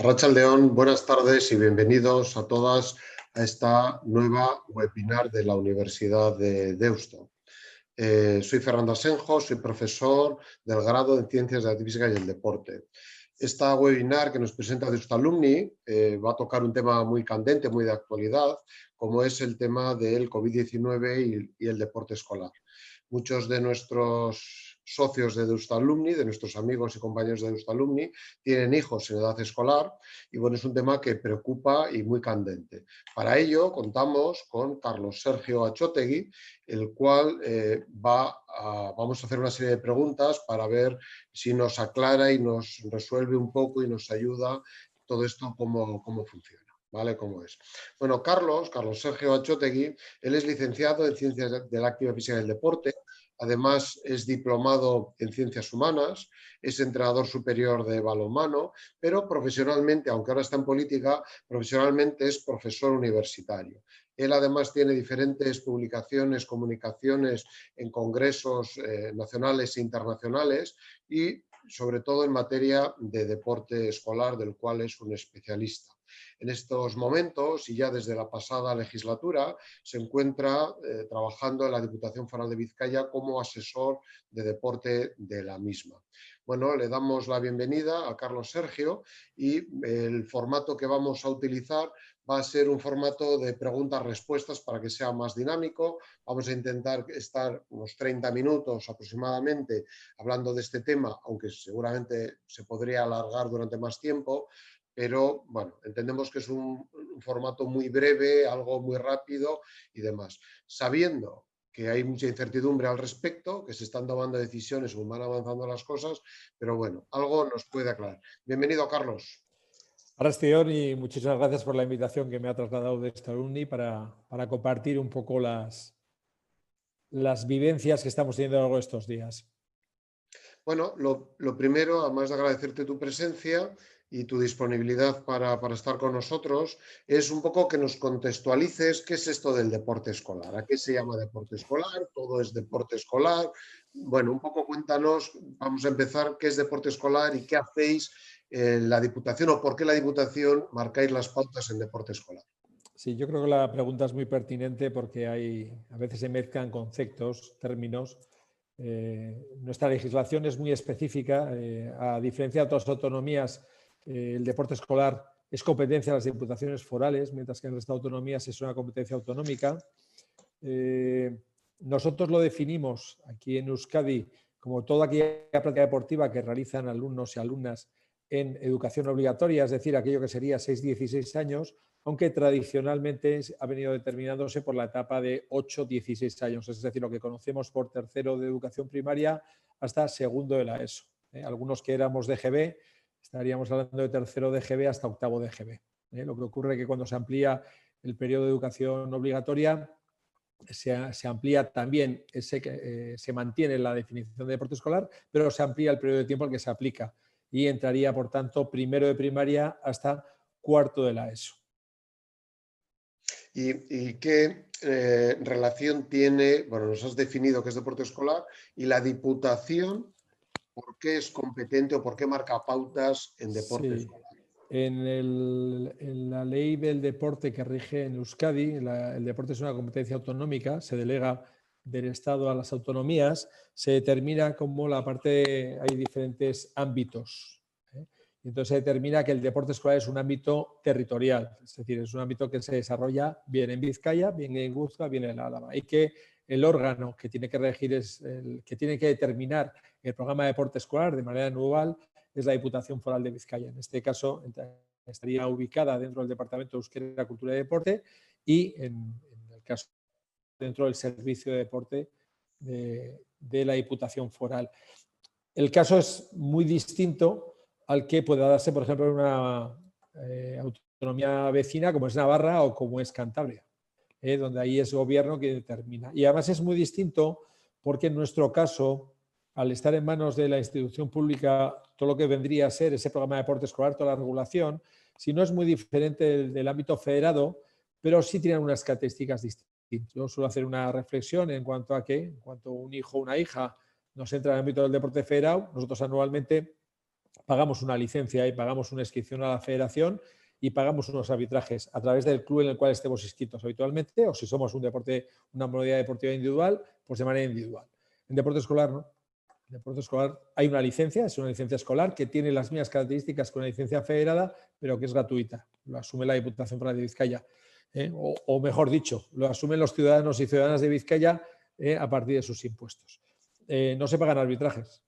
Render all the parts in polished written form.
Arratsaldeon, buenas tardes y bienvenidos a todas a esta nueva webinar de la Universidad de Deusto. Soy Fernando Asenjo, soy profesor del grado en Ciencias de la Física y el Deporte. Esta webinar que nos presenta Deusto Alumni va a tocar un tema muy candente, muy de actualidad, como es el tema del COVID-19 y el deporte escolar. Muchos de nuestros socios de Deusto Alumni, de nuestros amigos y compañeros de Deusto Alumni, tienen hijos en edad escolar y bueno, es un tema que preocupa y muy candente. Para ello contamos con Carlos Sergio Achotegui, el cual vamos a hacer una serie de preguntas para ver si nos aclara y nos resuelve un poco y nos ayuda todo esto cómo funciona. ¿Vale? ¿Cómo es? Bueno, Carlos Sergio Achotegui, él es licenciado en Ciencias de la Actividad Física y el Deporte, además es diplomado en Ciencias Humanas, es entrenador superior de balonmano, pero profesionalmente, aunque ahora está en política, profesionalmente es profesor universitario. Él además tiene diferentes publicaciones, comunicaciones en congresos nacionales e internacionales y sobre todo en materia de deporte escolar, del cual es un especialista. En estos momentos, y ya desde la pasada legislatura, se encuentra trabajando en la Diputación Foral de Vizcaya como asesor de deporte de la misma. Bueno, le damos la bienvenida a Carlos Sergio y el formato que vamos a utilizar va a ser un formato de preguntas-respuestas para que sea más dinámico. Vamos a intentar estar unos 30 minutos aproximadamente hablando de este tema, aunque seguramente se podría alargar durante más tiempo. Pero bueno, entendemos que es un formato muy breve, algo muy rápido y demás. Sabiendo que hay mucha incertidumbre al respecto, que se están tomando decisiones según van avanzando las cosas, pero bueno, algo nos puede aclarar. Bienvenido, Carlos. Arratsaldeon y muchísimas gracias por la invitación que me ha trasladado de Deusto Alumni para compartir un poco las vivencias que estamos teniendo a lo largo de estos días. Bueno, lo primero, además de agradecerte tu presencia y tu disponibilidad para estar con nosotros, es un poco que nos contextualices qué es esto del deporte escolar, a qué se llama deporte escolar, todo es deporte escolar. Bueno, un poco cuéntanos, vamos a empezar, qué es deporte escolar y qué hacéis en la Diputación o por qué la Diputación marcáis las pautas en deporte escolar. Sí, yo creo que la pregunta es muy pertinente porque a veces se mezclan conceptos, términos. Nuestra legislación es muy específica. A diferencia de otras autonomías, el deporte escolar es competencia de las diputaciones forales, mientras que en el resto de autonomías es una competencia autonómica. Nosotros lo definimos aquí en Euskadi como toda aquella práctica deportiva que realizan alumnos y alumnas en educación obligatoria, es decir, aquello que sería 6-16 años, aunque tradicionalmente ha venido determinándose por la etapa de 8-16 años, es decir, lo que conocemos por tercero de educación primaria hasta segundo de la ESO. Algunos que éramos de GB estaríamos hablando de tercero de GB hasta octavo de GB. Lo que ocurre es que cuando se amplía el periodo de educación obligatoria, se amplía también, se mantiene la definición de deporte escolar, pero se amplía el periodo de tiempo al que se aplica y entraría, por tanto, primero de primaria hasta cuarto de la ESO. ¿Y qué relación tiene, bueno, nos has definido qué es deporte escolar, y la Diputación, por qué es competente o por qué marca pautas en deporte escolar? En la ley del deporte que rige en Euskadi, el deporte es una competencia autonómica, se delega del Estado a las autonomías, se determina como hay diferentes ámbitos. Y entonces se determina que el deporte escolar es un ámbito territorial, es decir, es un ámbito que se desarrolla bien en Vizcaya, bien en Guipúzcoa, bien en Álava, y que el órgano que tiene que regir que tiene que determinar el programa de deporte escolar de manera anual es la Diputación Foral de Vizcaya. En este caso estaría ubicada dentro del Departamento de Euskera, Cultura y Deporte y en el caso dentro del Servicio de Deporte de la Diputación Foral. El caso es muy distinto al que pueda darse, por ejemplo, en una autonomía vecina como es Navarra o como es Cantabria, donde ahí es gobierno que determina. Y además es muy distinto porque en nuestro caso, al estar en manos de la institución pública, todo lo que vendría a ser ese programa de deporte escolar, toda la regulación, si no es muy diferente del ámbito federado, pero sí tienen unas características distintas. Yo suelo hacer una reflexión en cuanto a que, en cuanto un hijo o una hija nos entra en el ámbito del deporte federado, nosotros anualmente pagamos una licencia y pagamos una inscripción a la federación y pagamos unos arbitrajes a través del club en el cual estemos inscritos habitualmente, o si somos un deporte, una modalidad deportiva individual, pues de manera individual. En deporte escolar no. En deporte escolar hay una licencia, es una licencia escolar que tiene las mismas características que una licencia federada, pero que es gratuita. Lo asume la Diputación Foral de Vizcaya. O mejor dicho, lo asumen los ciudadanos y ciudadanas de Vizcaya a partir de sus impuestos. No se pagan arbitrajes.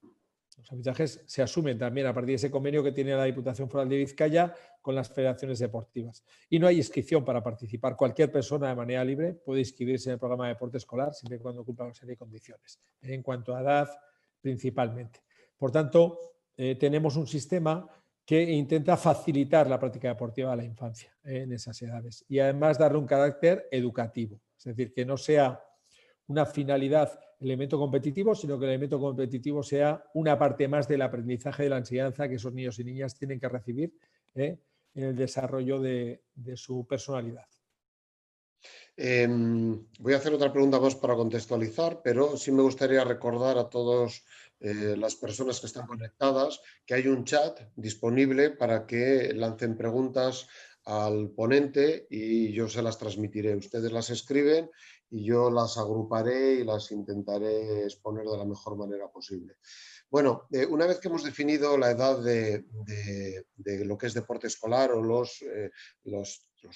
Los arbitrajes se asumen también a partir de ese convenio que tiene la Diputación Foral de Vizcaya con las federaciones deportivas. Y no hay inscripción para participar. Cualquier persona de manera libre puede inscribirse en el programa de deporte escolar siempre y cuando cumpla una serie de condiciones, en cuanto a edad principalmente. Por tanto, tenemos un sistema que intenta facilitar la práctica deportiva a la infancia en esas edades y además darle un carácter educativo. Es decir, que no sea una finalidad, elemento competitivo, sino que el elemento competitivo sea una parte más del aprendizaje de la enseñanza que esos niños y niñas tienen que recibir en el desarrollo de su personalidad. Voy a hacer otra pregunta más para contextualizar, pero sí me gustaría recordar a todas las personas que están conectadas que hay un chat disponible para que lancen preguntas al ponente y yo se las transmitiré. Ustedes las escriben y yo las agruparé y las intentaré exponer de la mejor manera posible. Bueno, una vez que hemos definido la edad de lo que es deporte escolar o los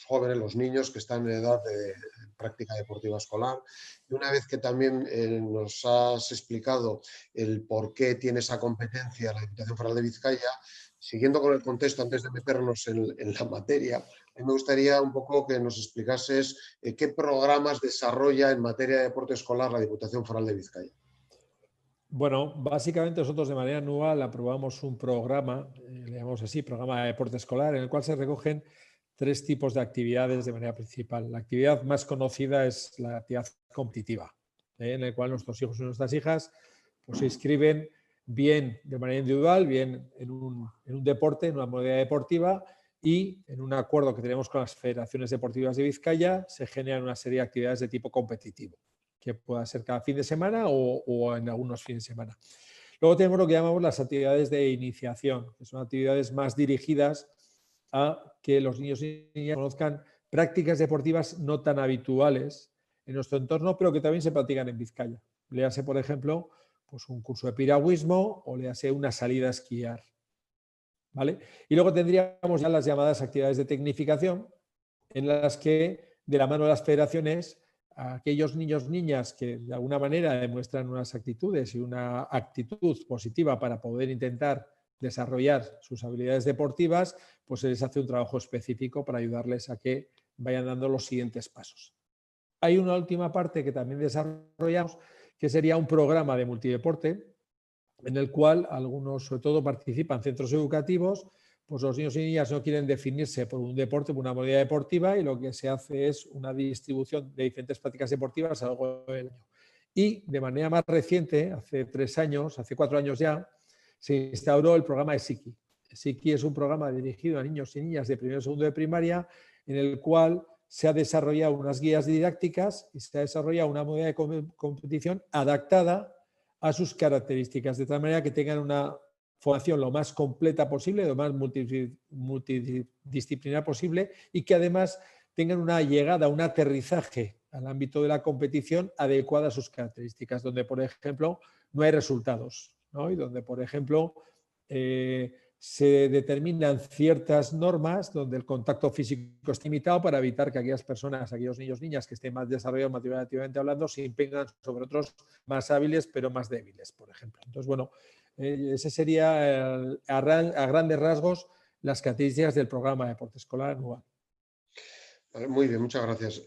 jóvenes, los niños que están en edad de práctica deportiva escolar, y una vez que también nos has explicado el por qué tiene esa competencia la Diputación Foral de Vizcaya, siguiendo con el contexto, antes de meternos en la materia, a mí me gustaría un poco que nos explicases qué programas desarrolla en materia de deporte escolar la Diputación Foral de Vizcaya. Bueno, básicamente nosotros de manera anual aprobamos un programa, le llamamos así, programa de deporte escolar, en el cual se recogen 3 tipos de actividades de manera principal. La actividad más conocida es la actividad competitiva, en el cual nuestros hijos y nuestras hijas pues, se inscriben bien de manera individual, bien en un deporte, en una modalidad deportiva, y en un acuerdo que tenemos con las federaciones deportivas de Vizcaya se generan una serie de actividades de tipo competitivo, que pueda ser cada fin de semana o en algunos fines de semana. Luego tenemos lo que llamamos las actividades de iniciación, que son actividades más dirigidas a que los niños y niñas conozcan prácticas deportivas no tan habituales en nuestro entorno, pero que también se practican en Vizcaya. Léase, por ejemplo, pues un curso de piragüismo o léase una salida a esquiar. ¿Vale? Y luego tendríamos ya las llamadas actividades de tecnificación, en las que, de la mano de las federaciones, a aquellos niños, niñas que de alguna manera demuestran unas actitudes y una actitud positiva para poder intentar desarrollar sus habilidades deportivas, pues se les hace un trabajo específico para ayudarles a que vayan dando los siguientes pasos. Hay una última parte que también desarrollamos, que sería un programa de multideporte, en el cual algunos, sobre todo, participan centros educativos, pues los niños y niñas no quieren definirse por un deporte, por una modalidad deportiva, y lo que se hace es una distribución de diferentes prácticas deportivas a lo largo del año. Y de manera más reciente, hace 3 años, hace 4 años ya, se instauró el programa ESIKI. ESIKI es un programa dirigido a niños y niñas de primero y segundo de primaria, en el cual se ha desarrollado unas guías didácticas y se ha desarrollado una modalidad de competición adaptada a sus características, de tal manera que tengan una formación lo más completa posible, lo más multidisciplinar posible, y que además tengan una llegada, un aterrizaje al ámbito de la competición adecuada a sus características, donde, por ejemplo, no hay resultados, ¿no? Y donde, por ejemplo, se determinan ciertas normas donde el contacto físico está limitado para evitar que aquellas personas, aquellos niños, niñas que estén más desarrollados motivativamente hablando, se impongan sobre otros más hábiles pero más débiles, por ejemplo. Entonces, bueno, ese sería a grandes rasgos las características del programa de deporte escolar anual. Muy bien, muchas gracias.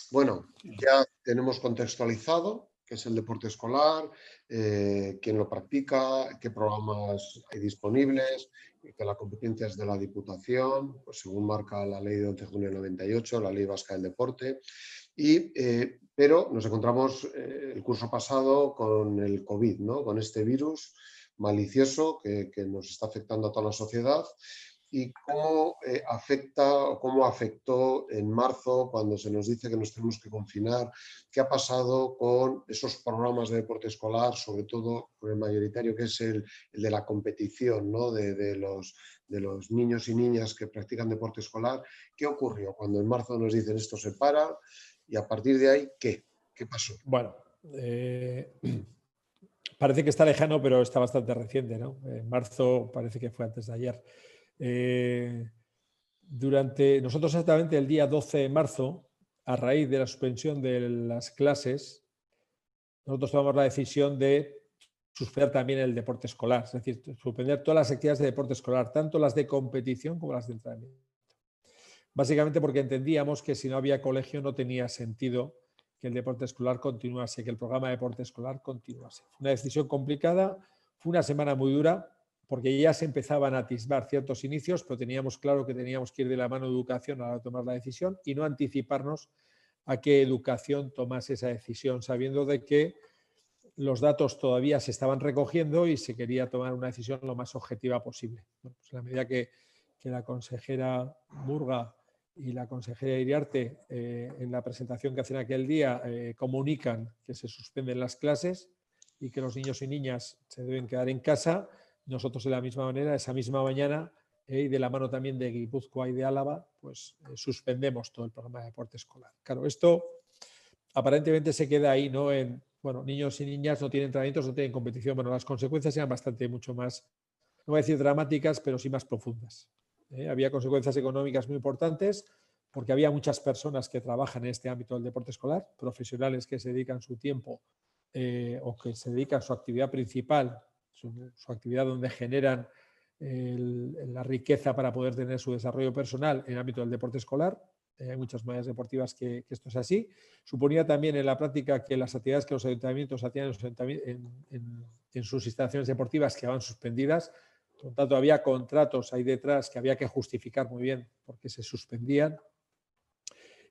Bueno, ya tenemos contextualizado qué es el deporte escolar, quién lo practica, qué programas hay disponibles, que la competencia es de la Diputación, pues según marca la ley de 11 de junio del 98, la Ley Vasca del Deporte. Pero nos encontramos el curso pasado con el COVID, ¿no? Con este virus malicioso que nos está afectando a toda la sociedad. y cómo afecta o cómo afectó en marzo cuando se nos dice que nos tenemos que confinar. ¿Qué ha pasado con esos programas de deporte escolar, sobre todo con el mayoritario, que es el de la competición, ¿no? de los niños y niñas que practican deporte escolar? ¿Qué ocurrió cuando en marzo nos dicen esto se para y a partir de ahí qué? ¿Qué pasó? Bueno, parece que está lejano, pero está bastante reciente, ¿no? En marzo parece que fue antes de ayer. Nosotros exactamente el día 12 de marzo, a raíz de la suspensión de las clases, nosotros tomamos la decisión de suspender también el deporte escolar, es decir, suspender todas las actividades de deporte escolar, tanto las de competición como las de entrenamiento. Básicamente porque entendíamos que si no había colegio no tenía sentido que el deporte escolar continuase, que el programa de deporte escolar continuase. Fue una decisión complicada, fue una semana muy dura, porque ya se empezaban a atisbar ciertos inicios, pero teníamos claro que teníamos que ir de la mano de educación a la hora de tomar la decisión y no anticiparnos a que educación tomase esa decisión, sabiendo de que los datos todavía se estaban recogiendo y se quería tomar una decisión lo más objetiva posible. Bueno, pues a la medida que la consejera Murga y la consejera Iriarte en la presentación que hacen aquel día comunican que se suspenden las clases y que los niños y niñas se deben quedar en casa, nosotros de la misma manera, esa misma mañana y de la mano también de Guipúzcoa y de Álava, pues suspendemos todo el programa de deporte escolar. Claro, esto aparentemente se queda ahí, ¿no? Bueno, niños y niñas no tienen entrenamientos, no tienen competición. Bueno, las consecuencias eran mucho más, no voy a decir dramáticas, pero sí más profundas. Había consecuencias económicas muy importantes porque había muchas personas que trabajan en este ámbito del deporte escolar, profesionales que se dedican su tiempo o que se dedican su actividad principal, su actividad donde generan la riqueza para poder tener su desarrollo personal en el ámbito del deporte escolar. Hay muchas maneras deportivas que esto es así. Suponía también en la práctica que las actividades que los ayuntamientos hacían en sus instalaciones deportivas quedaban suspendidas. Por lo tanto, había contratos ahí detrás que había que justificar muy bien porque se suspendían.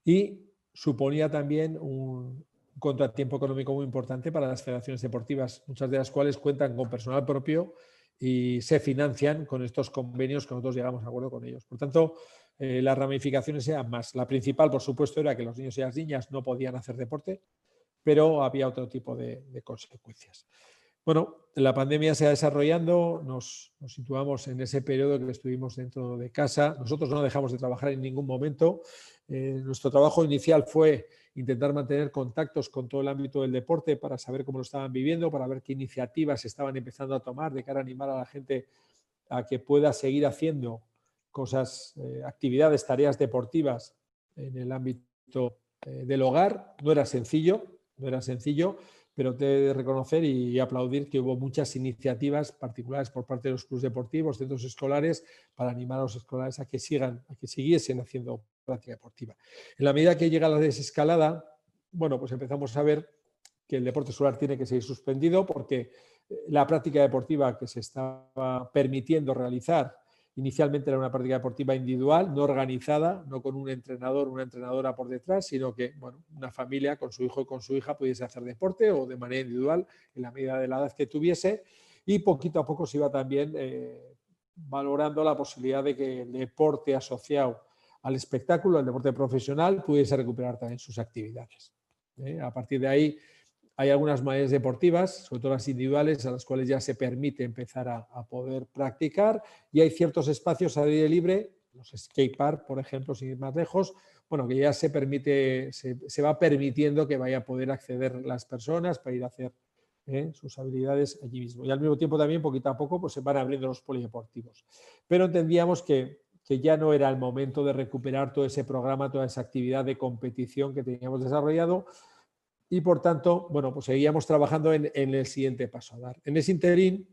Y suponía también un contratiempo económico muy importante para las federaciones deportivas, muchas de las cuales cuentan con personal propio y se financian con estos convenios que nosotros llegamos a acuerdo con ellos. Por tanto, las ramificaciones eran más. La principal, por supuesto, era que los niños y las niñas no podían hacer deporte, pero había otro tipo de consecuencias. Bueno, la pandemia se va desarrollando, nos situamos en ese periodo que estuvimos dentro de casa. Nosotros no dejamos de trabajar en ningún momento. Nuestro trabajo inicial fue intentar mantener contactos con todo el ámbito del deporte para saber cómo lo estaban viviendo, para ver qué iniciativas se estaban empezando a tomar de cara a animar a la gente a que pueda seguir haciendo cosas, actividades, tareas deportivas en el ámbito del hogar. No era sencillo, pero te he de reconocer y aplaudir que hubo muchas iniciativas particulares por parte de los clubes deportivos, centros escolares, para animar a los escolares a que siguiesen haciendo práctica deportiva. En la medida que llega la desescalada, bueno, pues empezamos a ver que el deporte escolar tiene que seguir suspendido porque la práctica deportiva que se estaba permitiendo realizar inicialmente era una práctica deportiva individual, no organizada, no con un entrenador o una entrenadora por detrás, sino que bueno, una familia con su hijo y con su hija pudiese hacer deporte o de manera individual en la medida de la edad que tuviese, y poquito a poco se iba también valorando la posibilidad de que el deporte asociado al espectáculo, al deporte profesional, pudiese recuperar también sus actividades. A partir de ahí hay algunas maneras deportivas, sobre todo las individuales, a las cuales ya se permite empezar a poder practicar, y hay ciertos espacios al aire libre, los skate park, por ejemplo, sin ir más lejos, bueno, que ya se va permitiendo que vaya a poder acceder las personas para ir a hacer sus habilidades allí mismo. Y al mismo tiempo también, poquito a poco, pues se van abriendo los polideportivos. Pero entendíamos que ya no era el momento de recuperar todo ese programa, toda esa actividad de competición que teníamos desarrollado, y por tanto, bueno, pues seguíamos trabajando en el siguiente paso a dar. En ese interín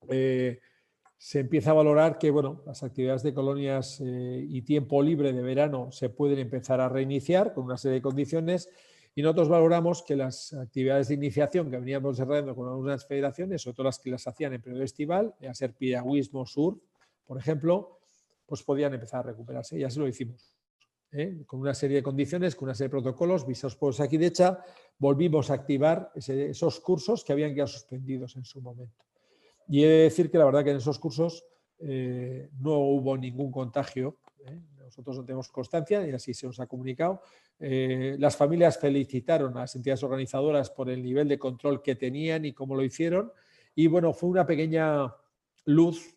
se empieza a valorar que, bueno, las actividades de colonias y tiempo libre de verano se pueden empezar a reiniciar con una serie de condiciones, y nosotros valoramos que las actividades de iniciación que veníamos desarrollando con algunas federaciones, sobre todo las que las hacían en periodo estival, a ser piragüismo, surf, por ejemplo, pues podían empezar a recuperarse, y así lo hicimos. Con una serie de condiciones, con una serie de protocolos visados por Osakidetza, volvimos a activar esos cursos que habían quedado suspendidos en su momento. Y he de decir que la verdad que en esos cursos no hubo ningún contagio. Nosotros no tenemos constancia y así se nos ha comunicado. Las familias felicitaron a las entidades organizadoras por el nivel de control que tenían y cómo lo hicieron. Y bueno, fue una pequeña luz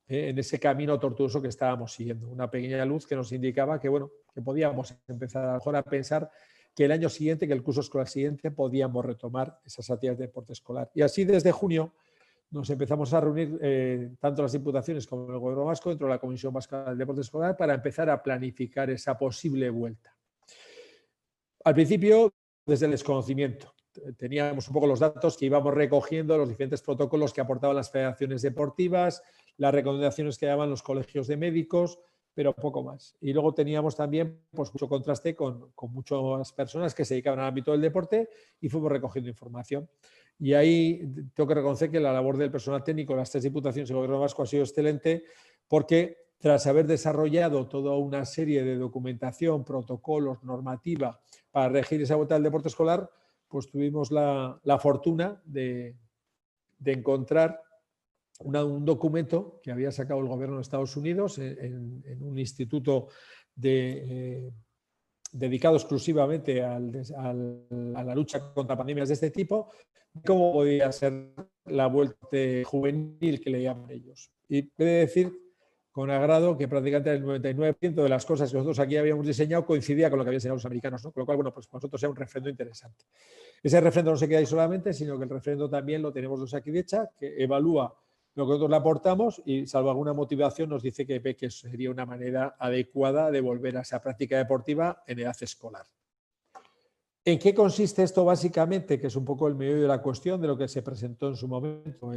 en ese camino tortuoso que estábamos siguiendo. Una pequeña luz que nos indicaba que, bueno, que podíamos empezar a lo mejor a pensar que el año siguiente, que el curso escolar siguiente, podíamos retomar esas actividades de deporte escolar. Y así desde junio nos empezamos a reunir tanto las diputaciones como el Gobierno vasco dentro de la Comisión Vasca del Deporte Escolar para empezar a planificar esa posible vuelta. Al principio, desde el desconocimiento. Teníamos un poco los datos que íbamos recogiendo, los diferentes protocolos que aportaban las federaciones deportivas, las recomendaciones que daban los colegios de médicos, pero poco más. Y luego teníamos también pues, mucho contraste con muchas personas que se dedicaban al ámbito del deporte y fuimos recogiendo información. Y ahí tengo que reconocer que la labor del personal técnico de las 3 diputaciones y el Gobierno vasco ha sido excelente porque tras haber desarrollado toda una serie de documentación, protocolos, normativa para regir esa vuelta del deporte escolar, pues tuvimos la fortuna de encontrar un documento que había sacado el Gobierno de Estados Unidos en un instituto dedicado exclusivamente a la lucha contra pandemias de este tipo, cómo podía ser la vuelta juvenil que le llaman ellos. Y he de decir con agrado que prácticamente el 99% de las cosas que nosotros aquí habíamos diseñado coincidía con lo que habían diseñado los americanos, ¿no? Con lo cual, bueno, pues para nosotros era un refrendo interesante. Ese refrendo no se queda ahí solamente, sino que el refrendo también lo tenemos de Osakidetza, que evalúa lo que nosotros le aportamos y, salvo alguna motivación, nos dice que ve que sería una manera adecuada de volver a esa práctica deportiva en edad escolar. ¿En qué consiste esto básicamente? Que es un poco el meollo de la cuestión de lo que se presentó en su momento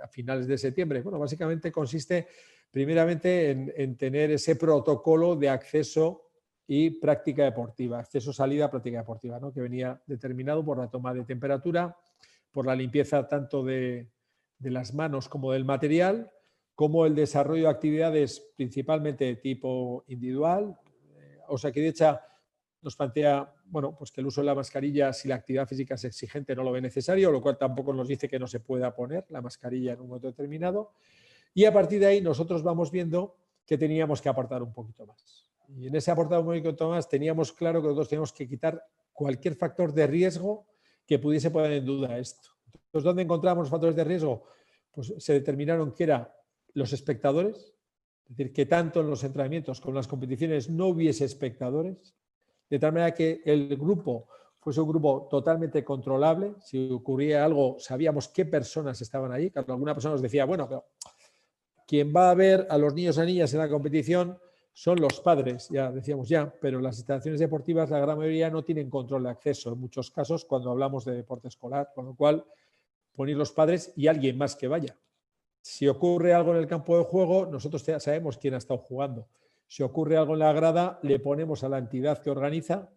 a finales de septiembre. Bueno, básicamente consiste primeramente en tener ese protocolo de acceso y práctica deportiva, acceso-salida, práctica deportiva, ¿no? Que venía determinado por la toma de temperatura, por la limpieza tanto de las manos como del material, como el desarrollo de actividades principalmente de tipo individual. Osakidetza nos plantea, bueno, pues que el uso de la mascarilla, si la actividad física es exigente, no lo ve necesario, lo cual tampoco nos dice que no se pueda poner la mascarilla en un momento determinado. Y a partir de ahí nosotros vamos viendo que teníamos que aportar un poquito más. Y en ese aportar un poquito más teníamos claro que nosotros teníamos que quitar cualquier factor de riesgo que pudiese poner en duda esto. Entonces, ¿dónde encontramos los factores de riesgo? Pues se determinaron que eran los espectadores, es decir, que tanto en los entrenamientos como en las competiciones no hubiese espectadores, de tal manera que el grupo fuese un grupo totalmente controlable. Si ocurría algo, sabíamos qué personas estaban allí. Claro, alguna persona nos decía, bueno, pero quien va a ver a los niños y niñas en la competición son los padres, ya decíamos ya, pero las instalaciones deportivas, la gran mayoría no tienen control de acceso en muchos casos cuando hablamos de deporte escolar, con lo cual poner los padres y alguien más que vaya. Si ocurre algo en el campo de juego, nosotros ya sabemos quién ha estado jugando. Si ocurre algo en la grada, le ponemos a la entidad que organiza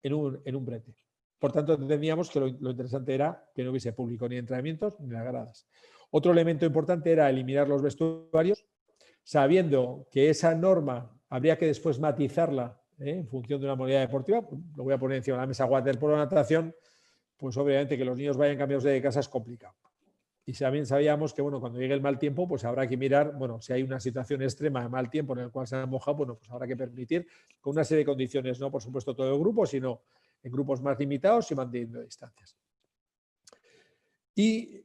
en un brete. Por tanto, entendíamos que lo interesante era que no hubiese público ni entrenamientos ni las gradas. Otro elemento importante era eliminar los vestuarios, sabiendo que esa norma habría que después matizarla en función de una modalidad deportiva. Lo voy a poner encima de la mesa: waterpolo, natación, pues obviamente que los niños vayan cambiados de casa es complicado. Y también sabíamos que, bueno, cuando llegue el mal tiempo, pues habrá que mirar, bueno, si hay una situación extrema de mal tiempo en el cual se han mojado, bueno, pues habrá que permitir con una serie de condiciones, no por supuesto todo el grupo, sino en grupos más limitados y manteniendo distancias. Y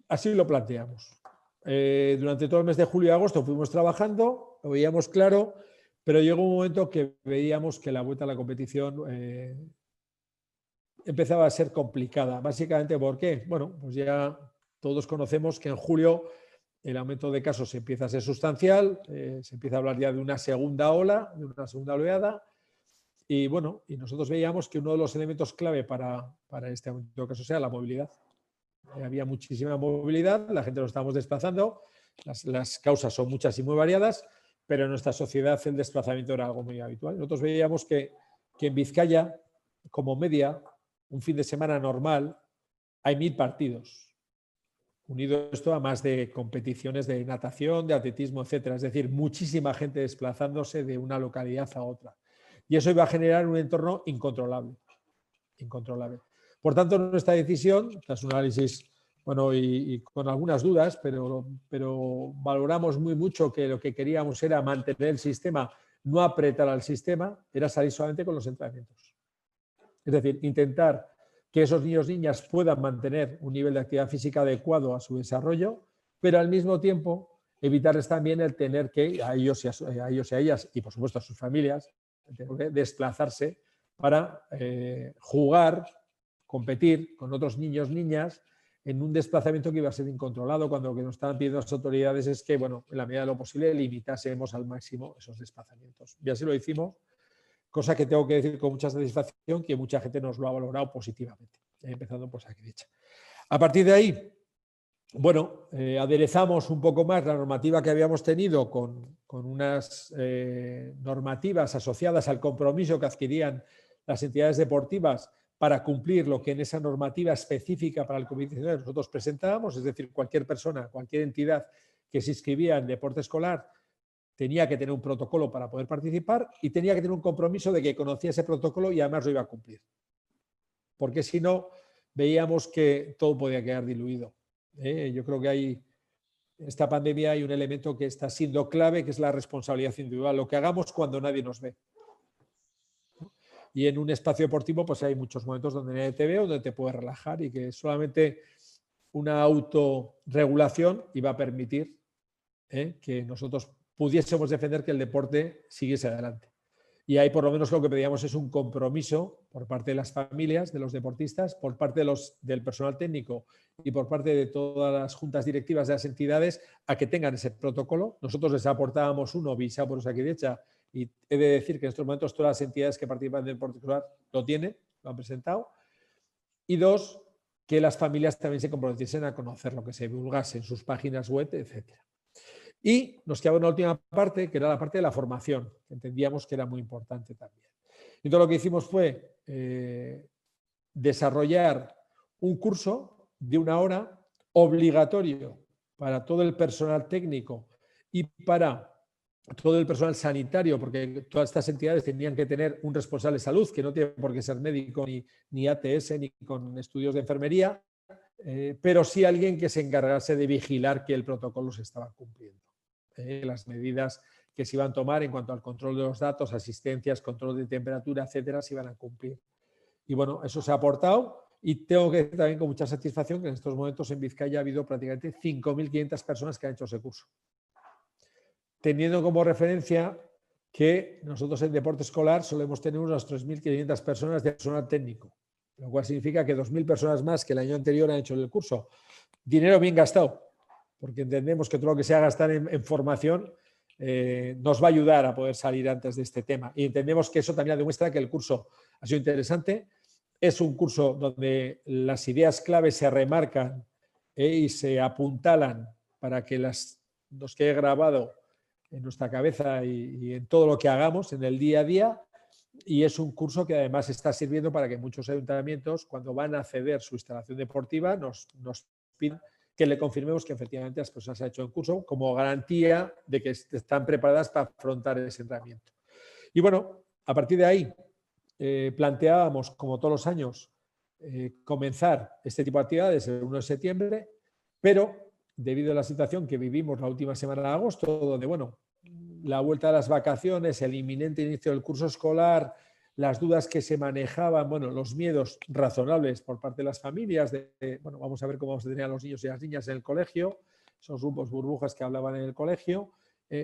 así lo planteamos. Durante todo el mes de julio y agosto fuimos trabajando, lo veíamos claro, pero llegó un momento que veíamos que la vuelta a la competición empezaba a ser complicada. Básicamente, ¿por qué? Bueno, pues ya todos conocemos que en julio el aumento de casos empieza a ser sustancial, se empieza a hablar ya de una segunda ola, de una segunda oleada, y bueno, y nosotros veíamos que uno de los elementos clave para este aumento de casos era la movilidad. Había muchísima movilidad, la gente nos estábamos desplazando, las causas son muchas y muy variadas, pero en nuestra sociedad el desplazamiento era algo muy habitual. Nosotros veíamos que en Vizcaya, como media, un fin de semana normal, hay 1000 partidos. Unido esto a más de competiciones de natación, de atletismo, etcétera. Es decir, muchísima gente desplazándose de una localidad a otra. Y eso iba a generar un entorno incontrolable. Incontrolable. Por tanto, nuestra decisión, tras un análisis bueno, y con algunas dudas, pero valoramos muy mucho que lo que queríamos era mantener el sistema, no apretar al sistema, era salir solamente con los entrenamientos. Es decir, intentar que esos niños y niñas puedan mantener un nivel de actividad física adecuado a su desarrollo, pero al mismo tiempo evitarles también el tener que, a ellos y a ellas, y por supuesto a sus familias, desplazarse para jugar, competir con otros niños, niñas, en un desplazamiento que iba a ser incontrolado, cuando lo que nos estaban pidiendo las autoridades es que, bueno, en la medida de lo posible, limitásemos al máximo esos desplazamientos. Y así lo hicimos, cosa que tengo que decir con mucha satisfacción, que mucha gente nos lo ha valorado positivamente, empezando por Osakidetza. A partir de ahí, bueno, aderezamos un poco más la normativa que habíamos tenido con unas normativas asociadas al compromiso que adquirían las entidades deportivas para cumplir lo que en esa normativa específica para el COVID-19 nosotros presentábamos, es decir, cualquier persona, cualquier entidad que se inscribía en deporte escolar tenía que tener un protocolo para poder participar y tenía que tener un compromiso de que conocía ese protocolo y además lo iba a cumplir. Porque si no, veíamos que todo podía quedar diluido. Yo creo que en esta pandemia hay un elemento que está siendo clave, que es la responsabilidad individual, lo que hagamos cuando nadie nos ve. Y en un espacio deportivo pues hay muchos momentos donde nadie te ve, donde te puedes relajar y que solamente una autorregulación iba a permitir que nosotros pudiésemos defender que el deporte siguiese adelante. Y ahí por lo menos lo que pedíamos es un compromiso por parte de las familias, de los deportistas, por parte del personal técnico y por parte de todas las juntas directivas de las entidades a que tengan ese protocolo. Nosotros les aportábamos uno visado por Osakidetza y he de decir que en estos momentos todas las entidades que participan del deporte escolar lo tienen, lo han presentado. Y dos, que las familias también se comprometiesen a conocer lo que se divulgase en sus páginas web, etcétera. Y nos quedaba una última parte, que era la parte de la formación, que entendíamos que era muy importante también. Entonces lo que hicimos fue desarrollar un curso de 1 hora obligatorio para todo el personal técnico y para todo el personal sanitario, porque todas estas entidades tenían que tener un responsable de salud, que no tiene por qué ser médico, ni ATS, ni con estudios de enfermería, pero sí alguien que se encargase de vigilar que el protocolo se estaba cumpliendo. Las medidas que se iban a tomar en cuanto al control de los datos, asistencias, control de temperatura, etcétera, se iban a cumplir. Y bueno, eso se ha aportado y tengo que decir también con mucha satisfacción que en estos momentos en Vizcaya ha habido prácticamente 5.500 personas que han hecho ese curso. Teniendo como referencia que nosotros en deporte escolar solemos tener unas 3.500 personas de personal técnico, lo cual significa que 2.000 personas más que el año anterior han hecho el curso. Dinero bien gastado, porque entendemos que todo lo que sea gastar en formación nos va a ayudar a poder salir antes de este tema. Y entendemos que eso también demuestra que el curso ha sido interesante. Es un curso donde las ideas claves se remarcan y se apuntalan para que nos quede grabado en nuestra cabeza y en todo lo que hagamos en el día a día. Y es un curso que además está sirviendo para que muchos ayuntamientos, cuando van a ceder su instalación deportiva, nos piden que le confirmemos que efectivamente las personas han hecho el curso como garantía de que están preparadas para afrontar ese entrenamiento. Y bueno, a partir de ahí planteábamos, como todos los años, comenzar este tipo de actividades el 1 de septiembre, pero debido a la situación que vivimos la última semana de agosto, donde, bueno, la vuelta de las vacaciones, el inminente inicio del curso escolar, las dudas que se manejaban, bueno, los miedos razonables por parte de las familias, bueno, vamos a ver cómo vamos a tener a los niños y las niñas en el colegio, esos grupos burbujas que hablaban en el colegio,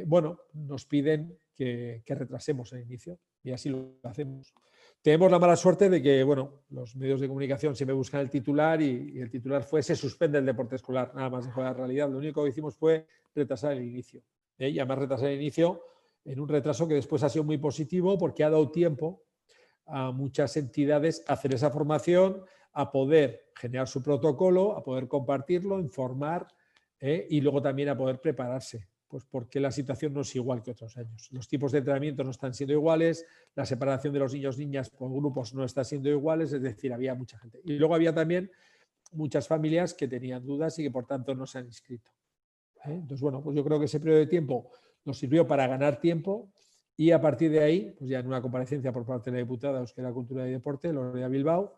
bueno, nos piden que retrasemos el inicio y así lo hacemos. Tenemos la mala suerte de que, bueno, los medios de comunicación siempre buscan el titular y el titular fue se suspende el deporte escolar, nada más de la realidad. Lo único que hicimos fue retrasar el inicio. Y además retrasar el inicio en un retraso que después ha sido muy positivo porque ha dado tiempo a muchas entidades a hacer esa formación, a poder generar su protocolo, a poder compartirlo, informar y luego también a poder prepararse, pues porque la situación no es igual que otros años. Los tipos de entrenamiento no están siendo iguales, la separación de los niños y niñas por grupos no está siendo iguales, es decir, había mucha gente. Y luego había también muchas familias que tenían dudas y que por tanto no se han inscrito. Entonces, bueno, pues yo creo que ese periodo de tiempo nos sirvió para ganar tiempo y a partir de ahí, pues ya en una comparecencia por parte de la diputada de Euskera, Cultura y Deporte, Lorea Bilbao,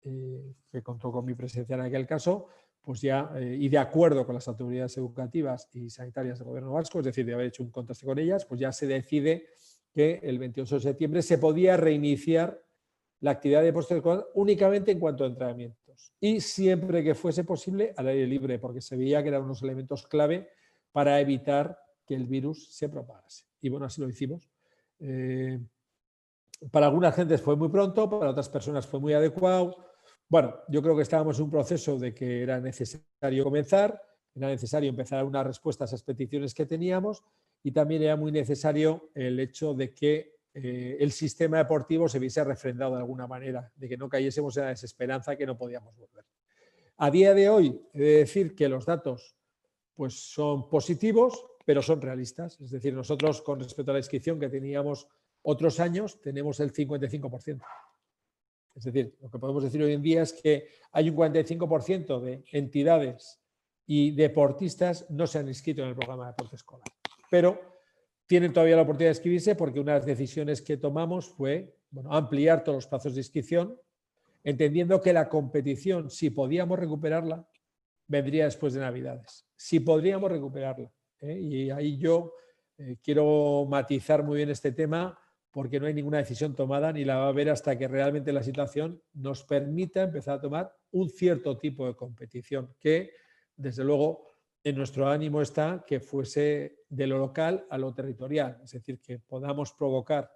que contó con mi presencia en aquel caso, pues ya, y de acuerdo con las autoridades educativas y sanitarias del gobierno vasco, es decir, de haber hecho un contraste con ellas, pues ya se decide que el 28 de septiembre se podía reiniciar la actividad de posescolar únicamente en cuanto a entrenamientos y siempre que fuese posible al aire libre, porque se veía que eran unos elementos clave para evitar que el virus se propagase. Y bueno, así lo hicimos. Para algunas gentes fue muy pronto, para otras personas fue muy adecuado. Bueno, yo creo que estábamos en un proceso de que era necesario comenzar, era necesario empezar a dar una respuesta a esas peticiones que teníamos y también era muy necesario el hecho de que el sistema deportivo se viese refrendado de alguna manera, de que no cayésemos en la desesperanza que no podíamos volver. A día de hoy, he de decir que los datos pues, son positivos, pero son realistas. Es decir, nosotros con respecto a la inscripción que teníamos otros años, tenemos el 55%. Es decir, lo que podemos decir hoy en día es que hay un 45% de entidades y deportistas no se han inscrito en el programa de deporte escolar. Pero tienen todavía la oportunidad de inscribirse porque una de las decisiones que tomamos fue ampliar todos los plazos de inscripción, entendiendo que la competición, si podíamos recuperarla, vendría después de Navidades. Si podríamos recuperarla. Y ahí yo quiero matizar muy bien este tema porque no hay ninguna decisión tomada ni la va a haber hasta que realmente la situación nos permita empezar a tomar un cierto tipo de competición que, desde luego, en nuestro ánimo está que fuese de lo local a lo territorial, es decir, que podamos provocar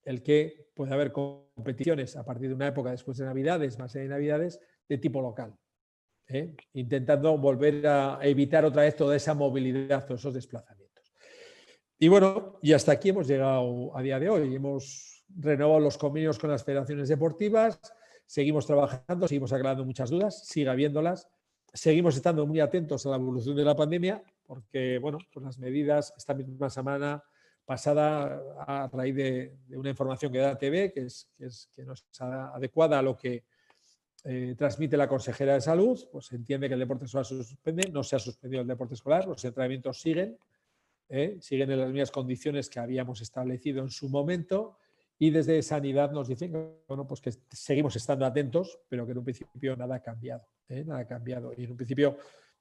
el que pueda haber competiciones a partir de una época después de Navidades, más allá de Navidades, de tipo local, intentando volver a evitar otra vez toda esa movilidad, todos esos desplazamientos. Y bueno, y hasta aquí hemos llegado a día de hoy. Hemos renovado los convenios con las federaciones deportivas, seguimos trabajando, seguimos aclarando muchas dudas, sigue habiéndolas. Seguimos estando muy atentos a la evolución de la pandemia porque, bueno, pues las medidas esta misma semana pasada, a raíz de una información que da TV, que no es adecuada a lo que transmite la consejera de salud, pues se entiende que el deporte escolar se suspende, no se ha suspendido el deporte escolar, los entrenamientos siguen, siguen en las mismas condiciones que habíamos establecido en su momento y desde Sanidad nos dicen bueno, pues que seguimos estando atentos, pero que en un principio nada ha cambiado, nada ha cambiado y en un principio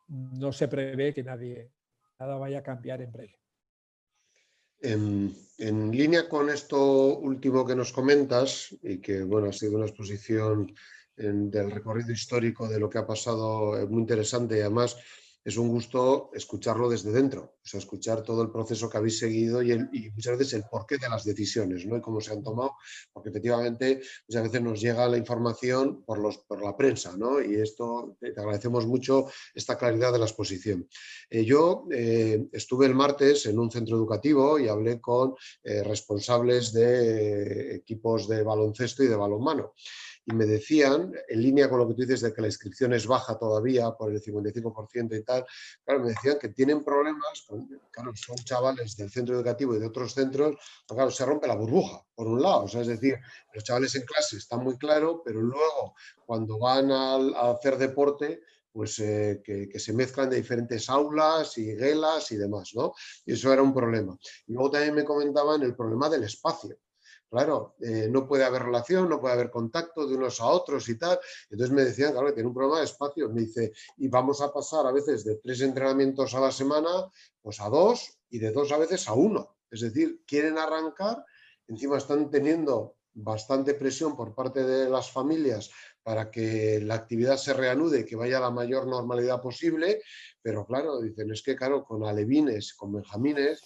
no se prevé que nada vaya a cambiar en breve. En línea con esto último que nos comentas y que bueno, ha sido una exposición del recorrido histórico de lo que ha pasado muy interesante y además es un gusto escucharlo desde dentro, o sea, escuchar todo el proceso que habéis seguido y muchas veces el porqué de las decisiones, ¿no? Y cómo se han tomado, porque efectivamente muchas veces nos llega la información por la prensa, ¿no? Y esto te agradecemos mucho esta claridad de la exposición. Yo estuve el martes en un centro educativo y hablé con responsables de equipos de baloncesto y de balonmano. Y me decían, en línea con lo que tú dices de que la inscripción es baja todavía por el 55% y tal, claro, me decían que tienen problemas, claro, son chavales del centro educativo y de otros centros, pero claro, se rompe la burbuja, por un lado, o sea, es decir, los chavales en clase están muy claro, pero luego cuando van a hacer deporte, pues que se mezclan de diferentes aulas y guelas y demás, ¿no? Y eso era un problema. Y luego también me comentaban el problema del espacio. Claro, no puede haber relación, no puede haber contacto de unos a otros y tal. Entonces me decían, claro, que tiene un problema de espacio. Me dice, y vamos a pasar a veces de 3 entrenamientos a la semana, pues a 2 y de 2 a veces a 1. Es decir, quieren arrancar, encima están teniendo bastante presión por parte de las familias para que la actividad se reanude y que vaya a la mayor normalidad posible, pero claro, dicen, es que claro, con alevines, con benjamines,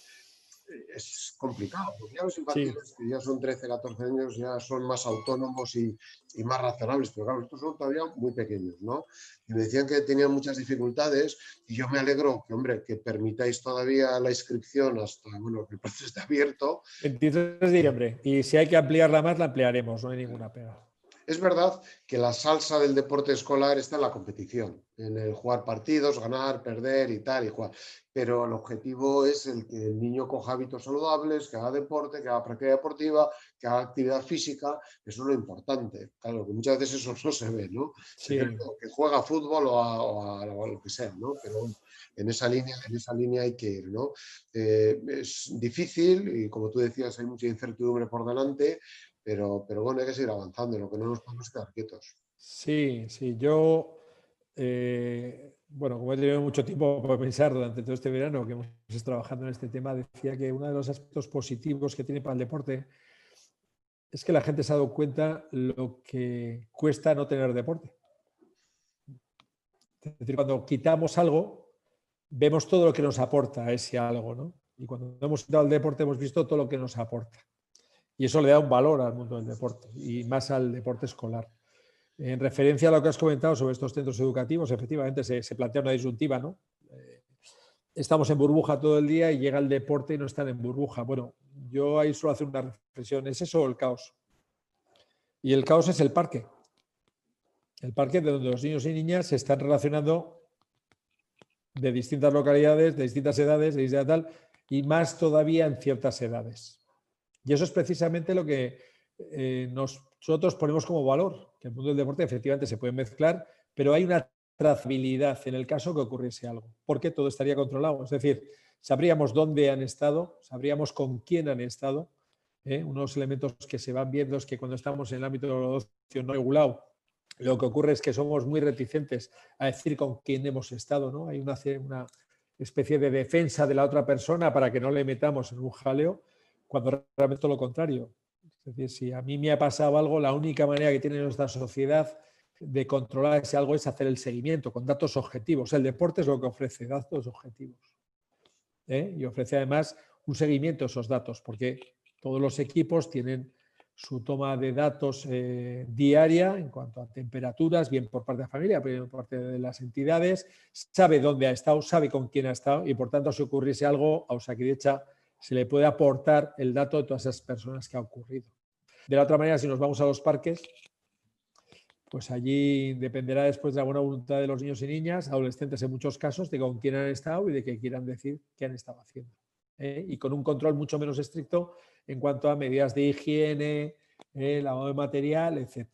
es complicado, porque ya los infantiles, Sí. que ya son 13, 14 años, ya son más autónomos y más razonables, pero claro, estos son todavía muy pequeños, ¿no? Y me decían que tenían muchas dificultades y yo me alegro que, hombre, que permitáis todavía la inscripción hasta, bueno, que el proceso esté abierto. 23 de diciembre. Y si hay que ampliarla más, la ampliaremos, no hay ninguna pega. Es verdad que la salsa del deporte escolar está en la competición, en el jugar partidos, ganar, perder y tal, y jugar. Pero el objetivo es el que el niño coja hábitos saludables, que haga deporte, que haga práctica deportiva, que haga actividad física. Eso es lo importante. Claro, que muchas veces eso no se ve, ¿no? Se ve Sí. que juega a fútbol o a lo que sea, ¿no? Pero bueno, en esa línea hay que ir, ¿no? Es difícil y como tú decías, hay mucha incertidumbre por delante. Pero bueno, hay que seguir avanzando, en lo que no nos podemos quedar quietos. Sí, sí, yo bueno, como he tenido mucho tiempo para pensar durante todo este verano que hemos estado trabajando en este tema, decía que uno de los aspectos positivos que tiene para el deporte es que la gente se ha dado cuenta lo que cuesta no tener deporte. Es decir, cuando quitamos algo, vemos todo lo que nos aporta ese algo, ¿no? Y cuando hemos quitado el deporte, hemos visto todo lo que nos aporta. Y eso le da un valor al mundo del deporte y más al deporte escolar. En referencia a lo que has comentado sobre estos centros educativos, efectivamente se plantea una disyuntiva, ¿no? Estamos en burbuja todo el día y llega el deporte y no están en burbuja. Bueno, yo ahí suelo hacer una reflexión. ¿Es eso o el caos? Y el caos es el parque. El parque de donde los niños y niñas se están relacionando de distintas localidades, de distintas edades, de distintas tal, y más todavía en ciertas edades. Y eso es precisamente lo que nosotros ponemos como valor, que el mundo del deporte efectivamente se puede mezclar, pero hay una trazabilidad en el caso que ocurriese algo, porque todo estaría controlado. Es decir, sabríamos dónde han estado, sabríamos con quién han estado. Unos elementos que se van viendo es que cuando estamos en el ámbito del ocio no regulado, lo que ocurre es que somos muy reticentes a decir con quién hemos estado, ¿no? Hay una especie de defensa de la otra persona para que no le metamos en un jaleo, cuando realmente todo lo contrario. Es decir, si a mí me ha pasado algo, la única manera que tiene nuestra sociedad de controlar ese algo es hacer el seguimiento con datos objetivos. El deporte es lo que ofrece, datos objetivos. Y ofrece además un seguimiento a esos datos, porque todos los equipos tienen su toma de datos diaria en cuanto a temperaturas, bien por parte de la familia, bien por parte de las entidades, sabe dónde ha estado, sabe con quién ha estado y por tanto si ocurriese algo a Osakidetza se le puede aportar el dato de todas esas personas que ha ocurrido. De la otra manera, si nos vamos a los parques, pues allí dependerá después de la buena voluntad de los niños y niñas, adolescentes en muchos casos, de con quién han estado y de qué quieran decir qué han estado haciendo. Y con un control mucho menos estricto en cuanto a medidas de higiene, lavado de material, etc.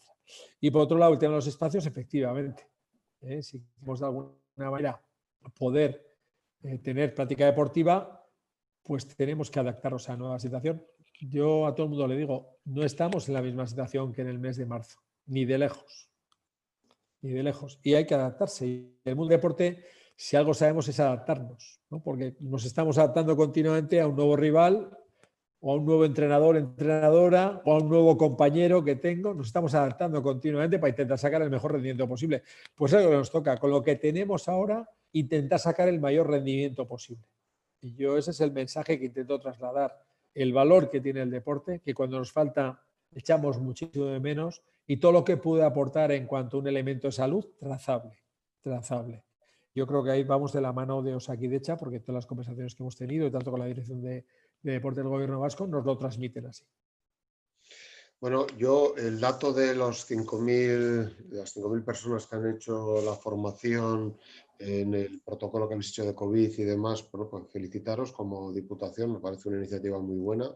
Y por otro lado, el tema de los espacios, efectivamente. Si queremos de alguna manera poder tener práctica deportiva, pues tenemos que adaptarnos a la nueva situación. Yo a todo el mundo le digo, no estamos en la misma situación que en el mes de marzo, ni de lejos. Ni de lejos. Y hay que adaptarse. Y en el mundo del deporte, si algo sabemos es adaptarnos, ¿no? Porque nos estamos adaptando continuamente a un nuevo rival o a un nuevo entrenador, entrenadora o a un nuevo compañero que tengo. Nos estamos adaptando continuamente para intentar sacar el mejor rendimiento posible. Pues es lo que nos toca. Con lo que tenemos ahora, intentar sacar el mayor rendimiento posible. Y yo ese es el mensaje que intento trasladar. El valor que tiene el deporte, que cuando nos falta echamos muchísimo de menos, y todo lo que puede aportar en cuanto a un elemento de salud, trazable, trazable. Yo creo que ahí vamos de la mano de Osakidetza, porque todas las conversaciones que hemos tenido, y tanto con la Dirección de Deporte del Gobierno Vasco, nos lo transmiten así. Bueno, yo el dato de las 5.000 personas que han hecho la formación en el protocolo que habéis hecho de COVID y demás, bueno, pues felicitaros como Diputación, me parece una iniciativa muy buena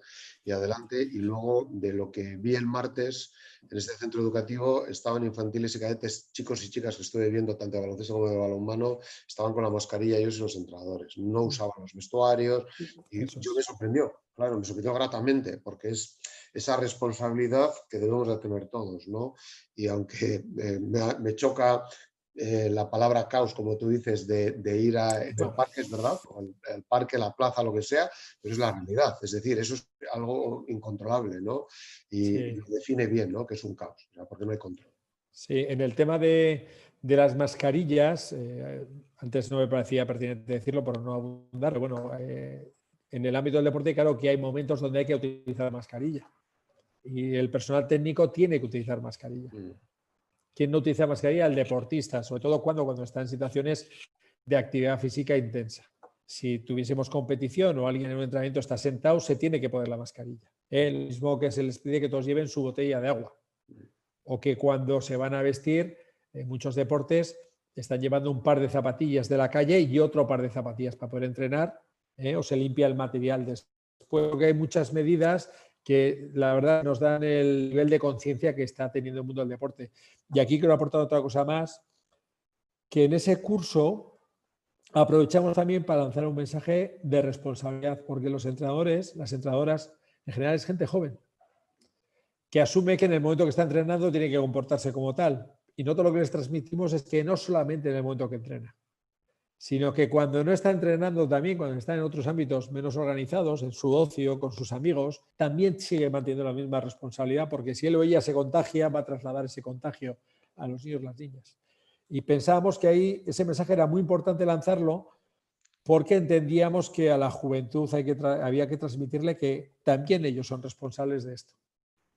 y adelante. Y luego de lo que vi el martes en este centro educativo, estaban infantiles y cadetes, chicos y chicas que estuve viendo tanto de baloncesto como de balonmano, estaban con la mascarilla ellos y los entrenadores, no usaban los vestuarios y yo me sorprendió, claro, me sorprendió gratamente porque es esa responsabilidad que debemos de tener todos, ¿no? Y aunque me choca la palabra caos, como tú dices, de ir al parque, es verdad, el parque, la plaza, lo que sea, pero es la realidad. Es decir, eso es algo incontrolable, ¿no? Y lo define bien, ¿no? Que es un caos, o sea, porque no hay control. Sí, en el tema de las mascarillas, antes no me parecía pertinente decirlo por no abundar, pero bueno, en el ámbito del deporte, claro que hay momentos donde hay que utilizar mascarilla. Y el personal técnico tiene que utilizar mascarilla. ¿Quién no utiliza mascarilla? El deportista, sobre todo cuando está en situaciones de actividad física intensa. Si tuviésemos competición o alguien en un entrenamiento está sentado, se tiene que poner la mascarilla. El mismo que se les pide que todos lleven su botella de agua. O que cuando se van a vestir, en muchos deportes están llevando un par de zapatillas de la calle y otro par de zapatillas para poder entrenar, o se limpia el material después. Porque hay muchas medidas que la verdad nos dan el nivel de conciencia que está teniendo el mundo del deporte. Y aquí quiero aportar otra cosa más, que en ese curso aprovechamos también para lanzar un mensaje de responsabilidad, porque los entrenadores, las entrenadoras, en general es gente joven, que asume que en el momento que está entrenando tiene que comportarse como tal. Y nosotros lo que les transmitimos es que no solamente en el momento que entrena, sino que cuando no está entrenando también, cuando está en otros ámbitos menos organizados, en su ocio, con sus amigos, también sigue manteniendo la misma responsabilidad, porque si él o ella se contagia, va a trasladar ese contagio a los niños y las niñas. Y pensábamos que ahí ese mensaje era muy importante lanzarlo, porque entendíamos que a la juventud había que transmitirle que también ellos son responsables de esto,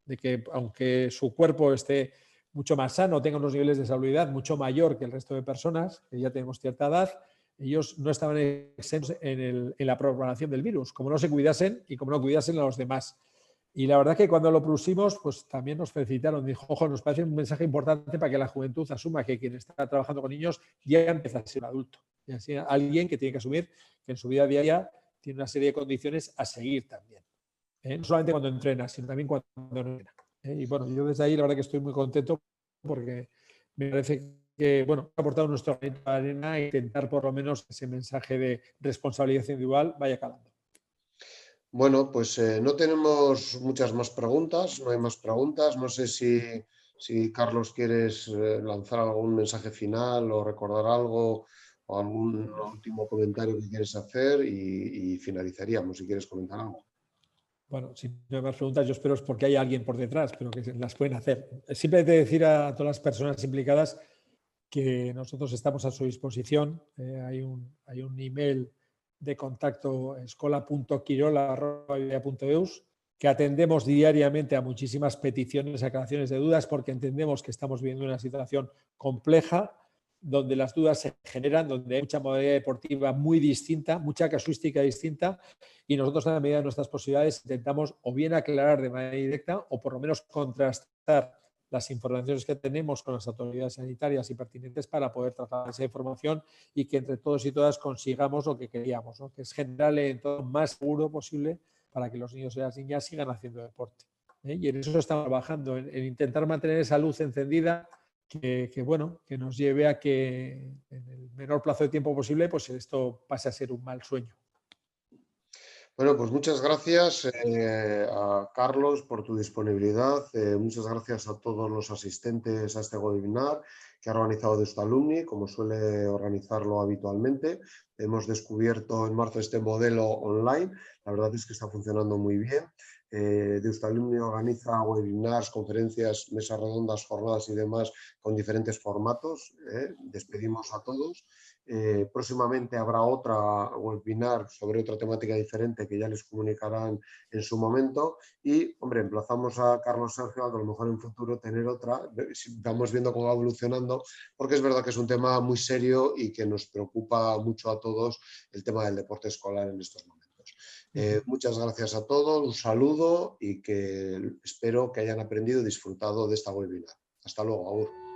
de que aunque su cuerpo esté mucho más sano, tenga unos niveles de salubridad mucho mayor que el resto de personas, que ya tenemos cierta edad, ellos no estaban exentos en la propagación del virus, como no se cuidasen y como no cuidasen a los demás. Y la verdad que cuando lo pusimos, pues también nos felicitaron. Dijo, ojo, nos parece un mensaje importante para que la juventud asuma que quien está trabajando con niños ya empieza a ser un adulto. Y así alguien que tiene que asumir que en su vida diaria tiene una serie de condiciones a seguir también. No solamente cuando entrena, sino también cuando no entrena. Y bueno, yo desde ahí la verdad que estoy muy contento porque me parece que, bueno, ha aportado nuestro granito de arena a intentar por lo menos ese mensaje de responsabilidad individual vaya calando. Bueno, pues no tenemos muchas más preguntas, no hay más preguntas. No sé si Carlos quieres lanzar algún mensaje final o recordar algo o algún último comentario que quieres hacer y finalizaríamos si quieres comentar algo. Bueno, si no hay más preguntas, yo espero es porque hay alguien por detrás, pero que las pueden hacer. Siempre hay que decir a todas las personas implicadas que nosotros estamos a su disposición. Hay un email de contacto escola.quirola@videa.eus, que atendemos diariamente a muchísimas peticiones, aclaraciones de dudas, porque entendemos que estamos viviendo una situación compleja, donde las dudas se generan, donde hay mucha modalidad deportiva muy distinta, mucha casuística distinta, y nosotros, en la medida de nuestras posibilidades, intentamos o bien aclarar de manera directa o por lo menos contrastar las informaciones que tenemos con las autoridades sanitarias y pertinentes para poder tratar esa información y que entre todos y todas consigamos lo que queríamos, ¿no? Que es generar el entorno más seguro posible para que los niños y las niñas sigan haciendo deporte. Y en eso estamos trabajando, en intentar mantener esa luz encendida bueno, que nos lleve a que en el menor plazo de tiempo posible pues esto pase a ser un mal sueño. Bueno, pues muchas gracias a Carlos por tu disponibilidad. Muchas gracias a todos los asistentes a este webinar que ha organizado Deusto-Alumni, como suele organizarlo habitualmente. Hemos descubierto en marzo este modelo online. La verdad es que está funcionando muy bien. Deusto-Alumni organiza webinars, conferencias, mesas redondas, jornadas y demás con diferentes formatos. Despedimos a todos. Próximamente habrá otra webinar sobre otra temática diferente que ya les comunicarán en su momento y, hombre, emplazamos a Carlos Sergio a que a lo mejor en futuro tener otra, vamos viendo cómo va evolucionando, porque es verdad que es un tema muy serio y que nos preocupa mucho a todos el tema del deporte escolar en estos momentos. Muchas gracias a todos, un saludo y que espero que hayan aprendido y disfrutado de esta webinar. Hasta luego, Agur.